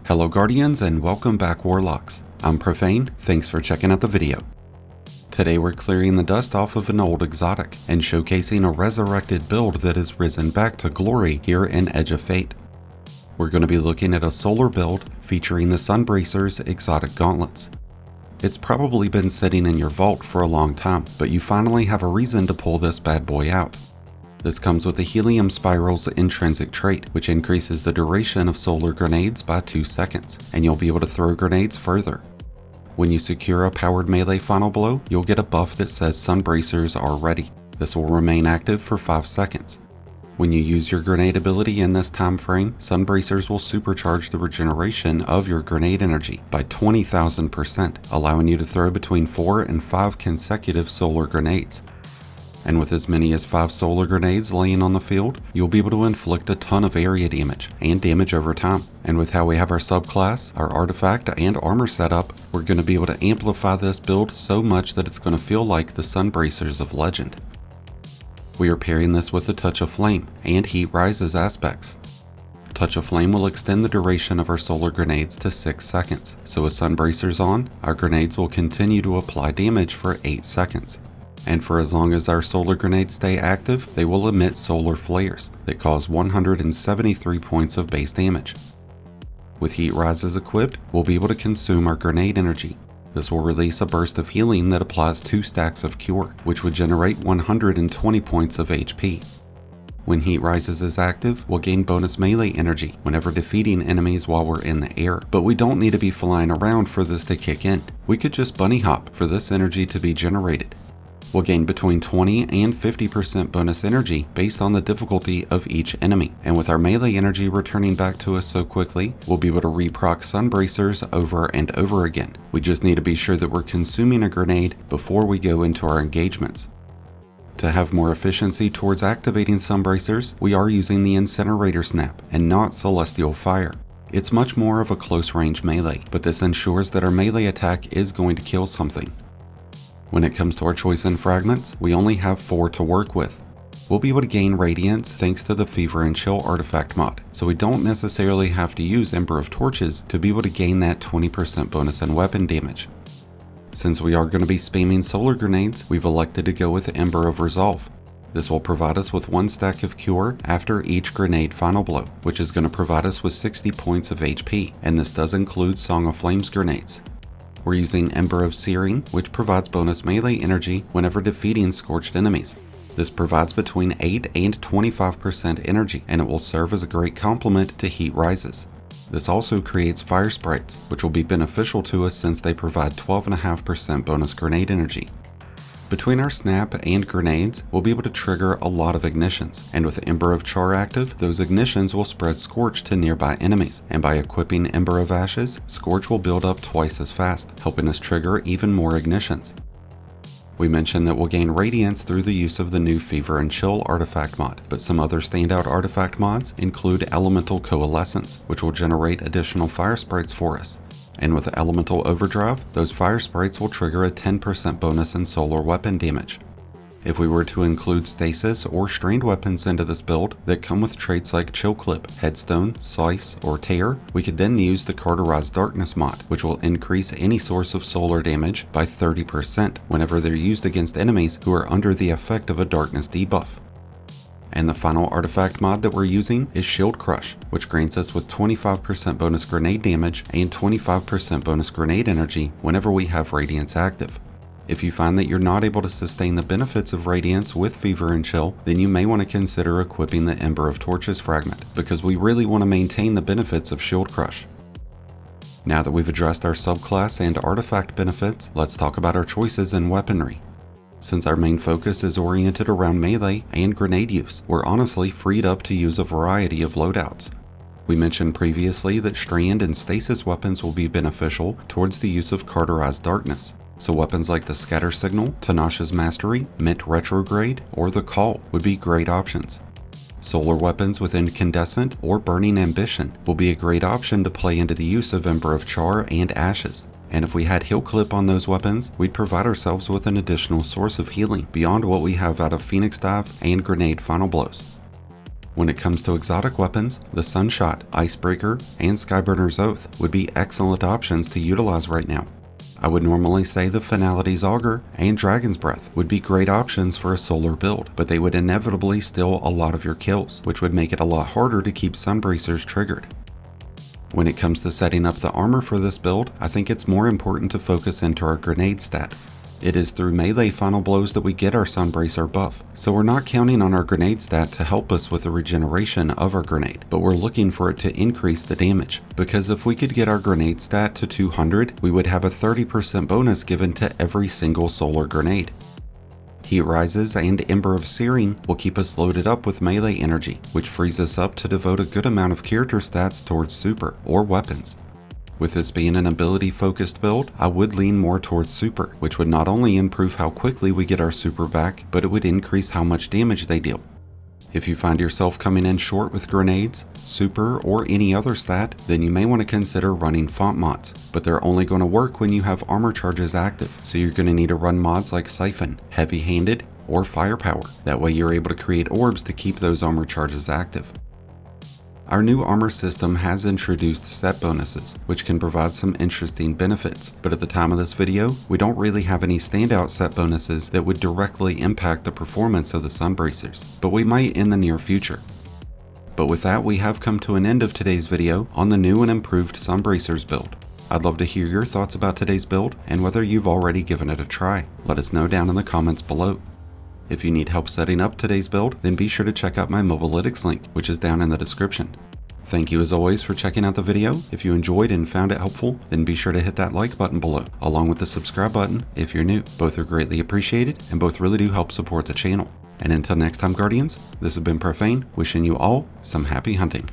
Hello Guardians and welcome back Warlocks. I'm Profane, thanks for checking out the video. Today we're clearing the dust off of an old exotic and showcasing a resurrected build that has risen back to glory here in Edge of Fate. We're going to be looking at a solar build featuring the Sunbracers exotic gauntlets. It's probably been sitting in your vault for a long time, but you finally have a reason to pull this bad boy out. This comes with the Helium Spiral's intrinsic trait, which increases the duration of solar grenades by 2 seconds, and you'll be able to throw grenades further. When you secure a powered melee final blow, you'll get a buff that says Sunbracers are ready. This will remain active for 5 seconds. When you use your grenade ability in this time frame, Sunbracers will supercharge the regeneration of your grenade energy by 20,000%, allowing you to throw between 4 and 5 consecutive solar grenades. And with as many as 5 solar grenades laying on the field, you'll be able to inflict a ton of area damage and damage over time. And with how we have our subclass, our artifact, and armor set up, we're going to be able to amplify this build so much that it's going to feel like the Sunbracers of Legend. We are pairing this with a Touch of Flame and Heat Rises aspects. Touch of Flame will extend the duration of our solar grenades to 6 seconds, so with Sunbracers on, our grenades will continue to apply damage for 8 seconds. And for as long as our solar grenades stay active, they will emit solar flares that cause 173 points of base damage. With Heat Rises equipped, we'll be able to consume our grenade energy. This will release a burst of healing that applies 2 stacks of cure, which would generate 120 points of HP. When Heat Rises is active, we'll gain bonus melee energy whenever defeating enemies while we're in the air, but we don't need to be flying around for this to kick in. We could just bunny hop for this energy to be generated. We'll gain between 20 and 50% bonus energy based on the difficulty of each enemy, and with our melee energy returning back to us so quickly, we'll be able to reproc Sunbracers over and over again. We just need to be sure that we're consuming a grenade before we go into our engagements. To have more efficiency towards activating Sunbracers, we are using the Incinerator Snap and not Celestial Fire. It's much more of a close range melee, but this ensures that our melee attack is going to kill something. When it comes to our choice in fragments, we only have 4 to work with. We'll be able to gain Radiance thanks to the Fever and Chill artifact mod, so we don't necessarily have to use Ember of Torches to be able to gain that 20% bonus in weapon damage. Since we are going to be spamming solar grenades, we've elected to go with Ember of Resolve. This will provide us with 1 stack of cure after each grenade final blow, which is going to provide us with 60 points of HP, and this does include Song of Flames grenades. We're using Ember of Searing, which provides bonus melee energy whenever defeating scorched enemies. This provides between 8 and 25% energy, and it will serve as a great complement to Heat Rises. This also creates Fire Sprites, which will be beneficial to us since they provide 12.5% bonus grenade energy. Between our snap and grenades, we'll be able to trigger a lot of ignitions, and with Ember of Char active, those ignitions will spread Scorch to nearby enemies, and by equipping Ember of Ashes, Scorch will build up twice as fast, helping us trigger even more ignitions. We mentioned that we'll gain Radiance through the use of the new Fever and Chill artifact mod, but some other standout artifact mods include Elemental Coalescence, which will generate additional Fire Sprites for us. And with Elemental Overdrive, those Fire Sprites will trigger a 10% bonus in solar weapon damage. If we were to include Stasis or Strained weapons into this build that come with traits like Chill Clip, Headstone, Slice, or Tear, we could then use the Cauterized Darkness mod, which will increase any source of solar damage by 30% whenever they're used against enemies who are under the effect of a darkness debuff. And the final artifact mod that we're using is Shield Crush, which grants us with 25% bonus grenade damage and 25% bonus grenade energy whenever we have Radiance active. If you find that you're not able to sustain the benefits of Radiance with Fever and Chill, then you may want to consider equipping the Ember of Torches fragment, because we really want to maintain the benefits of Shield Crush. Now that we've addressed our subclass and artifact benefits, let's talk about our choices in weaponry. Since our main focus is oriented around melee and grenade use, we're honestly freed up to use a variety of loadouts. We mentioned previously that Strand and Stasis weapons will be beneficial towards the use of Cauterized Darkness, so weapons like the Scatter Signal, Tanasha's Mastery, Mint Retrograde, or the Call would be great options. Solar weapons with Incandescent or Burning Ambition will be a great option to play into the use of Ember of Char and Ashes. And if we had Heal Clip on those weapons, we'd provide ourselves with an additional source of healing beyond what we have out of Phoenix Dive and Grenade Final Blows. When it comes to exotic weapons, the Sunshot, Icebreaker, and Skyburner's Oath would be excellent options to utilize right now. I would normally say the Finality's Augur and Dragon's Breath would be great options for a solar build, but they would inevitably steal a lot of your kills, which would make it a lot harder to keep Sunbracers triggered. When it comes to setting up the armor for this build, I think it's more important to focus into our grenade stat. It is through melee final blows that we get our Sunbracer buff, so we're not counting on our grenade stat to help us with the regeneration of our grenade, but we're looking for it to increase the damage, because if we could get our grenade stat to 200, we would have a 30% bonus given to every single solar grenade. Heat Rises and Ember of Searing will keep us loaded up with melee energy, which frees us up to devote a good amount of character stats towards super or weapons. With this being an ability focused build, I would lean more towards super, which would not only improve how quickly we get our super back, but it would increase how much damage they deal. If you find yourself coming in short with grenades, super, or any other stat, then you may want to consider running font mods, but they're only going to work when you have armor charges active, so you're going to need to run mods like Siphon, Heavy Handed, or Firepower. That way you're able to create orbs to keep those armor charges active. Our new armor system has introduced set bonuses, which can provide some interesting benefits, but at the time of this video, we don't really have any standout set bonuses that would directly impact the performance of the Sunbracers, but we might in the near future. But with that, we have come to an end of today's video on the new and improved Sunbracers build. I'd love to hear your thoughts about today's build and whether you've already given it a try. Let us know down in the comments below. If you need help setting up today's build, then be sure to check out my Mobalytics link, which is down in the description. Thank you as always for checking out the video. If you enjoyed and found it helpful, then be sure to hit that like button below, along with the subscribe button if you're new. Both are greatly appreciated, and both really do help support the channel. And until next time, Guardians, this has been Profane, wishing you all some happy hunting.